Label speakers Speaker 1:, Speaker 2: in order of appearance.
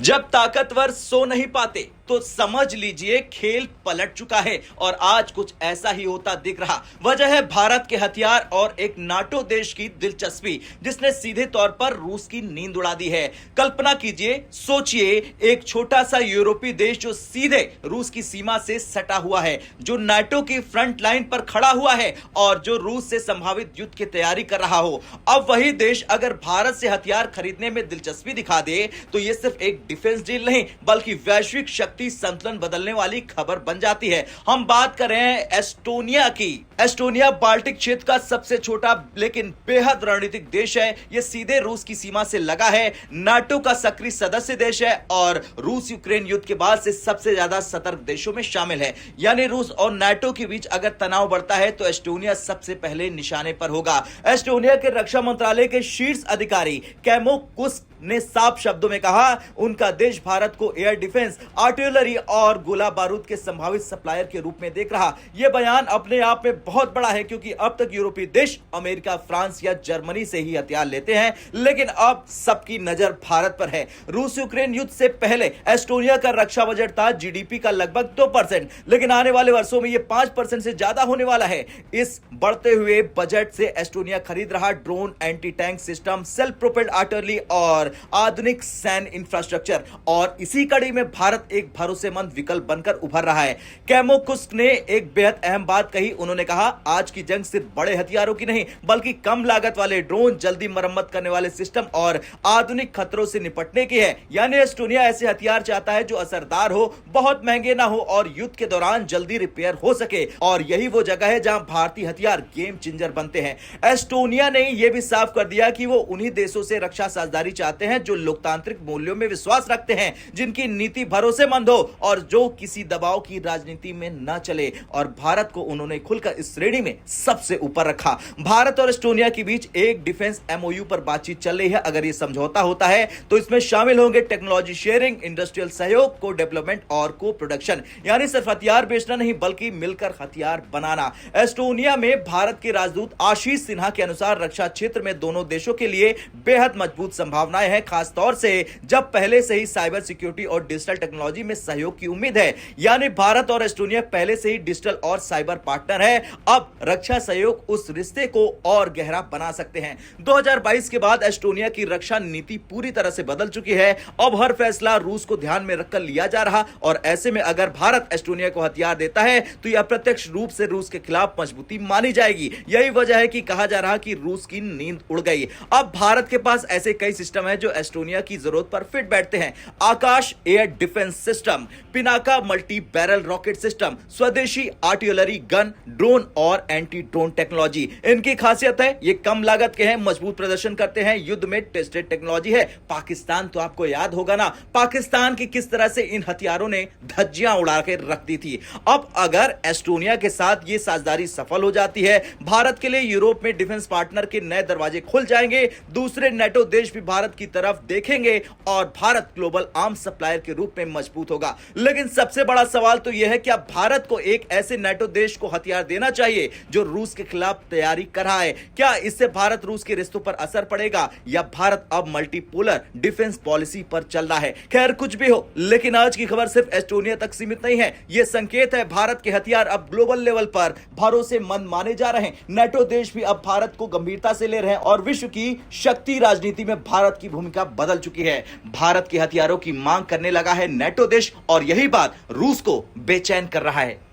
Speaker 1: जब ताकतवर सो नहीं पाते तो समझ लीजिए खेल पलट चुका है और आज कुछ ऐसा ही होता दिख रहा। वजह है भारत के हथियार और एक नाटो देश की दिलचस्पी जिसने सीधे तौर पर रूस की नींद उड़ा दी है। कल्पना कीजिए, सोचिए, एक छोटा सा यूरोपीय देश जो सीधे रूस की सीमा से सटा हुआ है, जो नाटो की फ्रंट लाइन पर खड़ा हुआ है और जो रूस से संभावित युद्ध की तैयारी कर रहा हो। अब वही देश अगर भारत से हथियार खरीदने में दिलचस्पी दिखा दे तो यह सिर्फ एक डिफेंस डील नहीं बल्कि वैश्विक शक्ति संतुलन बदलने वाली खबर बन जाती है। हम बात कर रहे हैं एस्टोनिया की। एस्टोनिया बाल्टिक क्षेत्र का सबसे छोटा लेकिन बेहद रणनीतिक देश है। यह सीधे रूस की सीमा से लगा है, नाटो का सक्रिय सदस्य देश है और रूस यूक्रेन युद्ध के बाद से सबसे ज्यादा सतर्क देशों में शामिल है। यानी रूस और नाटो के बीच अगर तनाव बढ़ता है तो एस्टोनिया सबसे पहले निशाने पर होगा। एस्टोनिया के रक्षा मंत्रालय के शीर्ष अधिकारी कैमो कुस्क ने साफ शब्दों में कहा, उनका देश भारत को एयर डिफेंस, आर्टिलरी और गोला बारूद के संभावित सप्लायर के रूप में देख रहा। यह बयान अपने आप में बहुत बड़ा है क्योंकि अब तक यूरोपीय देश अमेरिका, फ्रांस या जर्मनी से ही हथियार लेते हैं, लेकिन अब सबकी नजर भारत पर है। रूस यूक्रेन युद्ध से पहले एस्टोनिया का रक्षा बजट था जीडीपी का लगभग 2%, लेकिन आने वाले वर्षों में यह 5% से ज्यादा होने वाला है। इस बढ़ते हुए बजट से एस्टोनिया खरीद रहा drone, anti tank system, self propelled artillery और आधुनिक सैन्य इंफ्रास्ट्रक्चर, और इसी कड़ी में भारत एक भरोसेमंद विकल्प बनकर उभर रहा है। कैमो कुस्क ने एक बेहद अहम बात कही। उन्होंने कहा, आज की जंग सिर्फ बड़े हथियारों की नहीं बल्कि कम लागत वाले ड्रोन, जल्दी मरम्मत करने वाले सिस्टम और आधुनिक खतरों से निपटने की है। यानी एस्टोनिया ऐसे हथियार चाहता है जो असरदार हो, बहुत महंगे ना हो और युद्ध के दौरान जल्दी रिपेयर हो सके, और यही वो जगह है जहां भारतीय हथियार गेम चेंजर बनते हैं। एस्टोनिया ने यह भी साफ कर दिया कि वो उन्हीं देशों से रक्षा साझेदारी चाहते हैं जो लोकतांत्रिक मूल्यों में विश्वास रखते हैं, जिनकी नीति भरोसेमंद हो और जो किसी दबाव की राजनीति में न चले, और भारत को उन्होंने खुलकर इस श्रेणी में सबसे ऊपर रखा। भारत और एस्टोनिया के बीच एक डिफेंस एमओयू पर बातचीत चल रही है। अगर यह समझौता होता है तो इसमें शामिल होंगे टेक्नोलॉजी शेयरिंग, इंडस्ट्रियल सहयोग, को डेवलपमेंट और को प्रोडक्शन, यानी सिर्फ हथियार बेचना नहीं बल्कि मिलकर हथियार बनाना। एस्टोनिया में भारत के राजदूत आशीष सिन्हा के अनुसार रक्षा क्षेत्र में दोनों देशों के लिए बेहद मजबूत संभावनाएं हैं, खास तौर से जब पहले से ही साइबर सिक्योरिटी और डिजिटल टेक्नोलॉजी में सहयोग की उम्मीद है। यानी भारत और एस्टोनिया पहले से ही डिजिटल और साइबर पार्टनर है। अब रक्षा सहयोग उस रिश्ते को और गहरा बना सकते हैं। 2022 के बाद एस्टोनिया की रक्षा नीति पूरी तरह से बदल चुकी है। अब हर फैसला रूस को ध्यान में रखकर लिया जा रहा, और ऐसे में अगर भारत एस्टोनिया को हथियार देता है तो यह अप्रत्यक्ष रूप से रूस के खिलाफ मजबूती मानी जाएगी। यही वजह है कि कहा जा रहा कि रूस की नींद उड़ गई। अब भारत के पास ऐसे कई सिस्टम है जो एस्टोनिया की जरूरत पर फिट बैठते हैं। Akash air defence system, Pinaka multi barrel rocket system, स्वदेशी आर्टिलरी गन, ड्रोन और एंटी ड्रोन टेक्नोलॉजी। इनकी खासियत है ये कम लागत के हैं, मजबूत प्रदर्शन करते हैं, युद्ध में टेस्टेड टेक्नोलॉजी है। पाकिस्तान तो आपको याद होगा ना, पाकिस्तान की किस तरह से इन हथियारों ने धज्जियां उड़ा के रख दी थी। अब अगर एस्टोनिया के साथ ये साझेदारी सफल हो जाती है, भारत के लिए यूरोप में डिफेंस पार्टनर के नए दरवाजे खुल जाएंगे। दूसरे नेटो देश भी भारत की तरफ देखेंगे और भारत ग्लोबल आर्म्स सप्लायर के रूप में मजबूत होगा। लेकिन सबसे बड़ा सवाल तो यह है, क्या भारत को एक ऐसे नाटो देश को हथियार देना चाहिए जो रूस के खिलाफ तैयारी कर रहा है? क्या इससे भारत रूस के रिश्तों पर असर पड़ेगा, या भारत अब मल्टीपोलर डिफेंस पॉलिसी पर चल रहा है? खैर कुछ भी हो, लेकिन आज की खबर सिर्फ एस्टोनिया तक सीमित नहीं है। यह संकेत है भारत के हथियार अब ग्लोबल लेवल पर भरोसेमंद माने जा रहे हैं। नाटो देश भी अब भारत को गंभीरता से ले रहे हैं और विश्व की शक्ति राजनीति में भारत की भूमिका बदल चुकी है। भारत के हथियारों की मांग करने लगा है नाटो देश, और यही बात रूस को बेचैन कर रहा है।